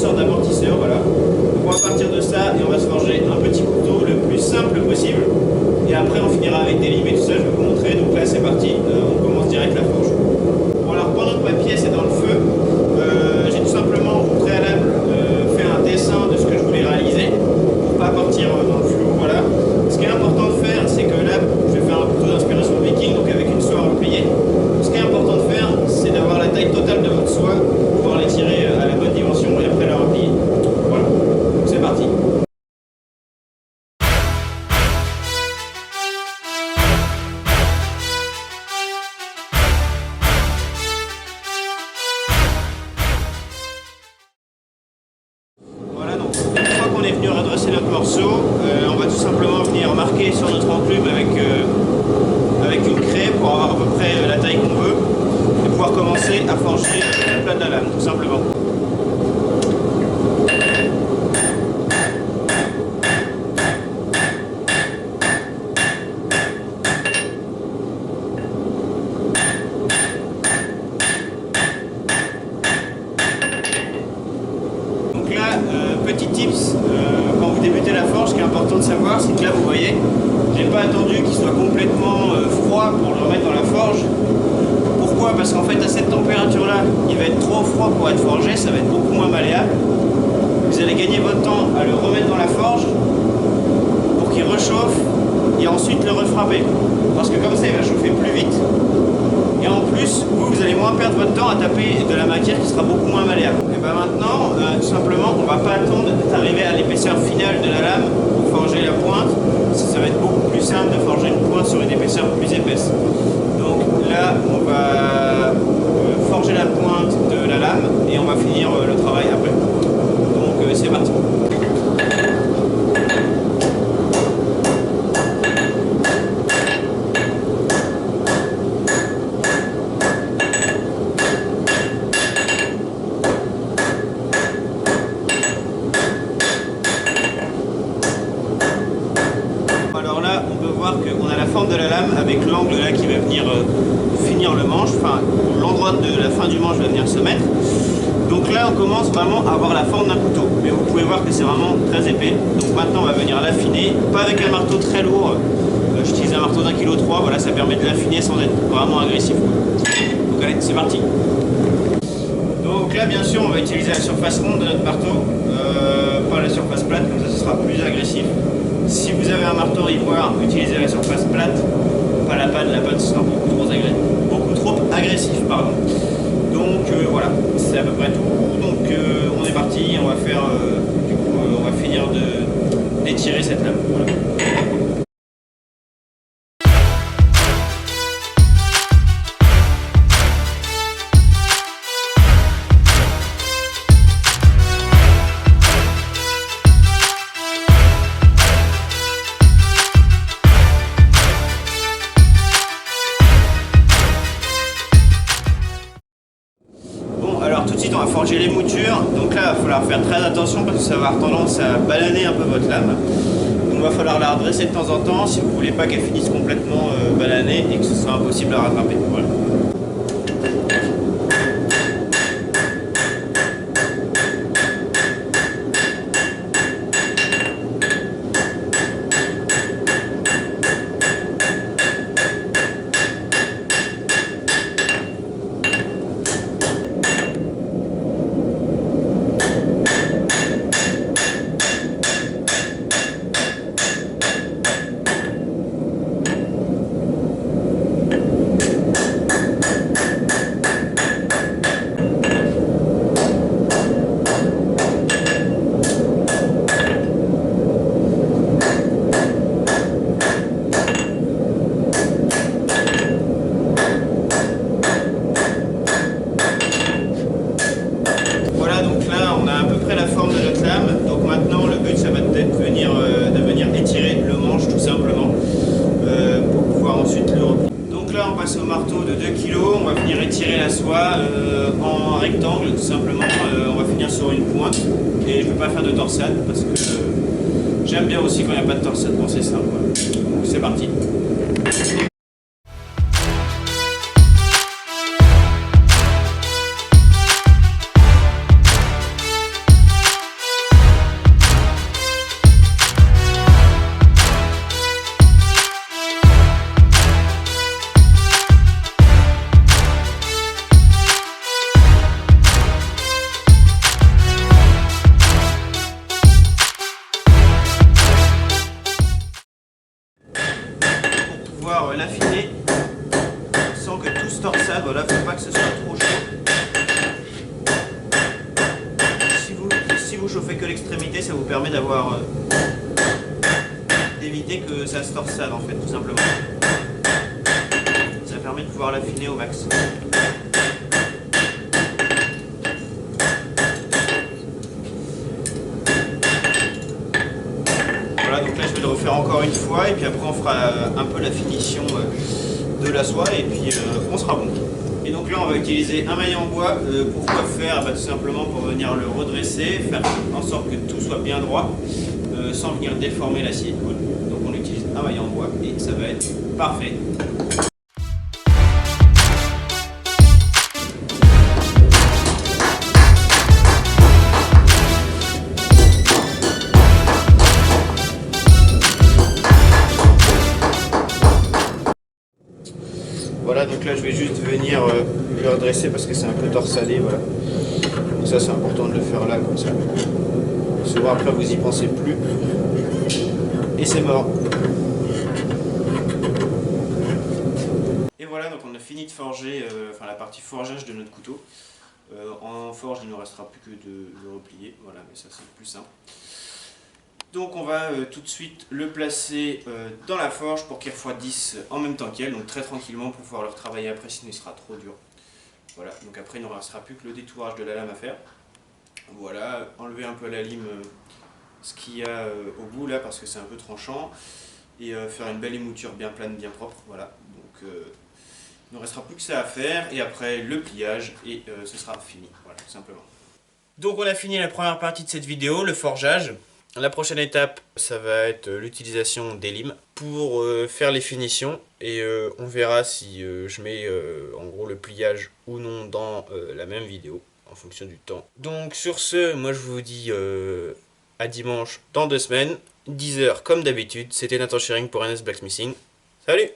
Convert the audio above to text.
sorte d'amortisseur, voilà. Donc on va partir de ça et on va se forger un petit couteau le plus simple possible. Et après on finira avec des limes et tout ça, je vais vous montrer. Donc là c'est parti, on commence direct la forge. Bon alors pendant que ma pièce est dans le feu, j'ai tout simplement au préalable fait un dessin de ce que je voulais réaliser pour pas partir dans le flou, voilà. Ce qui est important de faire, c'est que là je vais faire un couteau d'inspiration viking, donc avec une soie repliée. Ce qui est important de faire, c'est d'avoir la taille totale de votre soie, pouvoir l'étirer à la bonne dimension et après la replier. Voilà, c'est parti. Voilà, donc une fois qu'on est venu redresser notre morceau, on va tout simplement venir marquer sur notre enclume avec une craie pour avoir à peu près la taille qu'on veut et pouvoir commencer à forger le plat de la lame, tout simplement. Donc là, petit tips, quand vous débutez la forge, ce qui est important de savoir, c'est que là vous voyez, j'ai pas attendu qu'il soit complètement froid pour le remettre dans la forge. Pourquoi? Parce qu'en fait à cette température là, il va être trop froid pour être forgé, ça va être beaucoup moins malléable. Vous allez gagner votre temps à le remettre dans la forge pour qu'il réchauffe et ensuite le refrapper. Parce que comme ça il va chauffer plus vite. Et en plus, vous allez moins perdre votre temps à taper de la matière qui sera beaucoup moins malléable. Et bien maintenant, tout simplement, on ne va pas attendre d'arriver à l'épaisseur finale de la lame pour forger la pointe. Ça va être beaucoup plus simple de forger une pointe sur une épaisseur plus épaisse. Donc là, on va forger la pointe de la lame et on va finir le travail après. Donc c'est parti. Alors là, on peut voir qu'on a la forme de la lame avec l'angle là qui va venir finir le manche, enfin l'endroit de la fin du manche va venir se mettre. Donc là, on commence vraiment à avoir la forme d'un couteau. Mais vous pouvez voir que c'est vraiment très épais. Donc maintenant, on va venir l'affiner, pas avec un marteau très lourd. J'utilise un marteau d'1,3 kg, voilà, ça permet de l'affiner sans être vraiment agressif. Donc allez, c'est parti. Donc là, bien sûr, on va utiliser la surface ronde de notre marteau, pas la surface plate, comme ça ce sera plus agressif. Si vous avez un marteau ivoire, utilisez la surface plate, pas la panne ce sera beaucoup trop agressif, pardon. Donc voilà, c'est à peu près tout. Donc on est parti, on va faire, du coup, on va finir d'étirer cette lame. Voilà. Alors tout de suite on va forger les moutures, donc là il va falloir faire très attention parce que ça va avoir tendance à balaner un peu votre lame. Donc il va falloir la redresser de temps en temps si vous ne voulez pas qu'elle finisse complètement balanée et que ce soit impossible à rattraper. Voilà. passe au marteau de 2 kg, on va venir étirer la soie en rectangle, tout simplement. On va finir sur une pointe et je ne vais pas faire de torsade parce que j'aime bien aussi quand il n'y a pas de torsade, bon c'est simple. Donc c'est parti. vous chauffez que l'extrémité, ça vous permet d'éviter que ça se torsade en fait, tout simplement. Ça permet de pouvoir l'affiner au max. Voilà, donc là je vais le refaire encore une fois et puis après on fera un peu la finition de la soie et puis on sera bon. Et donc là on va utiliser un maillet en bois. Pourquoi faire? Tout simplement pour venir le redresser, faire en sorte que tout soit bien droit sans venir déformer l'acier. Voilà. Donc on utilise un maillet en bois et ça va être parfait. Voilà, donc là je vais juste venir le redresser parce que c'est un peu torsadé, voilà. Donc ça c'est important de le faire là, comme ça. Souvent après vous y pensez plus. Et c'est mort. Et voilà, donc on a fini de forger la partie forgeage de notre couteau. En forge il ne restera plus que de le replier, voilà, mais ça c'est le plus simple. Donc on va tout de suite le placer dans la forge pour qu'il refroidisse en même temps qu'elle, donc très tranquillement pour pouvoir le retravailler après, sinon il sera trop dur. Voilà, donc après il ne restera plus que le détourage de la lame à faire. Voilà, enlever un peu la lime, ce qu'il y a au bout là, parce que c'est un peu tranchant, et faire une belle émouture bien plane, bien propre, voilà. Donc il ne restera plus que ça à faire, et après le pliage, et ce sera fini, voilà, tout simplement. Donc on a fini la première partie de cette vidéo, le forgeage. La prochaine étape, ça va être l'utilisation des limes pour faire les finitions et on verra si je mets en gros le pliage ou non dans la même vidéo en fonction du temps. Donc sur ce, moi je vous dis à dimanche dans 2 semaines, 10 h comme d'habitude. C'était Nathan Shearing pour NS Blacksmithing. Salut!